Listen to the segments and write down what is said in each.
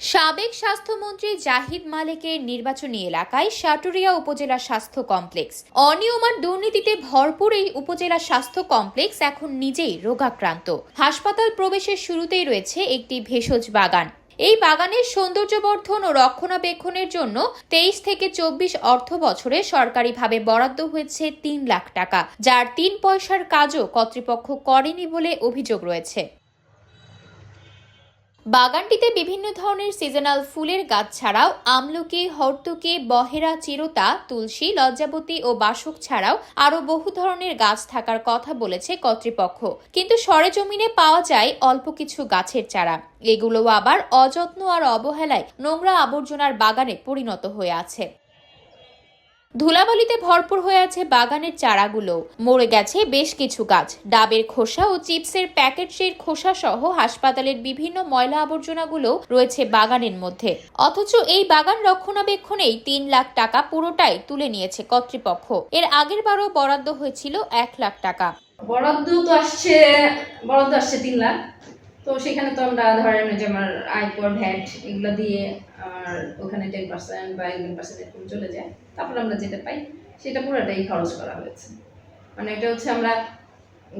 সাবেক স্বাস্থ্যমন্ত্রী জাহিদ মালেকের নির্বাচনী এলাকায় সাটুরিয়া উপজেলা স্বাস্থ্য কমপ্লেক্স। অনিয়ম আর দুর্নীতিতে ভরপুর এই উপজেলা স্বাস্থ্য কমপ্লেক্স এখন নিজেই রোগাক্রান্ত। হাসপাতাল প্রবেশের শুরুতেই রয়েছে একটি ভেষজ বাগান। এই বাগানের সৌন্দর্যবর্ধন ও রক্ষণাবেক্ষণের জন্য 23 থেকে 24 অর্থ বছরে সরকারিভাবে বরাদ্দ হয়েছে 3 লাখ টাকা, যার 3 পয়সার কাজও কর্তৃপক্ষ করেনি বলে অভিযোগ রয়েছে। বাগানটিতে বিভিন্ন ধরনের সিজনাল ফুলের গাছ ছাড়াও আমলকি, হর্তুকি, বহেরা, চিরতা, তুলসী, লজ্জাবতী ও বাসক ছাড়াও আরও বহু ধরনের গাছ থাকার কথা বলেছে কর্তৃপক্ষ। কিন্তু সরেজমিনে পাওয়া যায় অল্প কিছু গাছের চারা। এগুলো আবার অযত্ন আর অবহেলায় নোংরা আবর্জনার বাগানে পরিণত হয়ে আছে। ধুলাবালিতে ভরপুর হয়ে আছে বাগানের চারাগুলো। মরে গেছে বেশ কিছু গাছ। ডাবের খোসা ও চিপসের প্যাকেটের খোসা সহ হাসপাতালের বিভিন্ন ময়লা আবর্জনাগুলো রয়েছে বাগানের মধ্যে। অথচ এই বাগান রক্ষণাবেক্ষণেই 3 লাখ টাকা পুরোটাই তুলে নিয়েছে কর্তৃপক্ষ। এর আগের বারও বরাদ্দ হয়েছিল 1 লাখ টাকা। বরাদ্দ আসছে 3 লাখ। তো সেখানে তো আমরা ধরেন যে আমার আয়কর, ভ্যাট এগুলো দিয়ে আর ওখানে 10% বা 11% এরকম চলে যায়। তারপর আমরা যেটা পাই সেটা পুরোটাই খরচ করা হয়েছে। মানে এটা হচ্ছে আমরা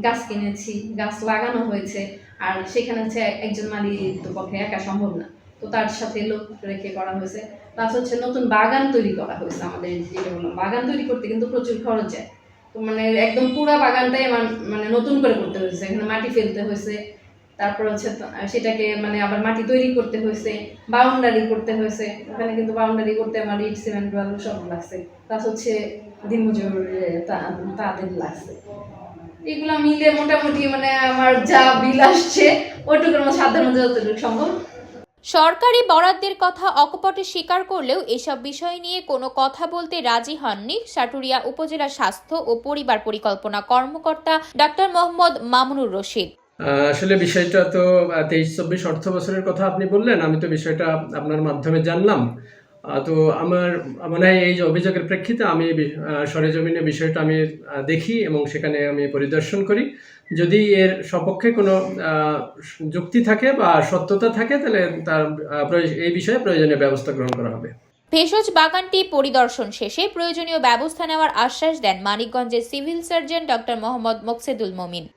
গাছ কিনেছি, গাছ লাগানো হয়েছে, আর সেখানে হচ্ছে একজন মালি তো পক্ষে একা সম্ভব না, তো তার সাথে লোক রেখে করা হয়েছে। প্লাস হচ্ছে নতুন বাগান তৈরি করা হয়েছে। আমাদের যেটা বললাম, বাগান তৈরি করতে কিন্তু প্রচুর খরচ যায়। তো মানে একদম পুরো বাগানটাই মানে নতুন করে করতে হয়েছে। এখানে মাটি ফেলতে হয়েছে, তারপর হচ্ছে সেটাকে মানে আবার মাটি তৈরি করতে হয়েছে, বাউন্ডারি করতে হয়েছে। ওখানে কিন্তু বাউন্ডারি করতে আমার ইট, সিমেন্ট, বালু সব লাগছে। প্লাস হচ্ছে দিনমজুর তাদের লাগছে। এগুলো মিলে মোটামুটি মানে আমার যা বিল আসছে ওইটুকুর মধ্যে সাধ্যের মধ্যে যতটুকু সম্ভব। সরকারি বরাদ্দের কথা অকপটে স্বীকার করলেও এসব বিষয় নিয়ে কোনো কথা বলতে রাজি হননি সাটুরিয়া উপজেলা স্বাস্থ্য ও পরিবার পরিকল্পনা কর্মকর্তা ডাক্তার মোহাম্মদ মামুনুর রশিদ। আসলে বিষয়টা তো 23-24 অর্থ বছরের কথা আপনি বললেন, আমি তো বিষয়টা আপনার মাধ্যমে জানলাম। তো আমার মনে হয় এই যে অভিযোগের প্রেক্ষিতে আমি সরেজমিনে বিষয়টা আমি দেখি এবং সেখানে আমি পরিদর্শন করি। যদি এর সপক্ষে কোনো যুক্তি থাকে বা সত্যতা থাকে তাহলে তার এই বিষয়ে প্রয়োজনীয় ব্যবস্থা গ্রহণ করা হবে। ভেষজ বাগানটি পরিদর্শন শেষে প্রয়োজনীয় ব্যবস্থা নেওয়ার আশ্বাস দেন মানিকগঞ্জের civil surgeon doctor Mohammad Moksedul মমিন।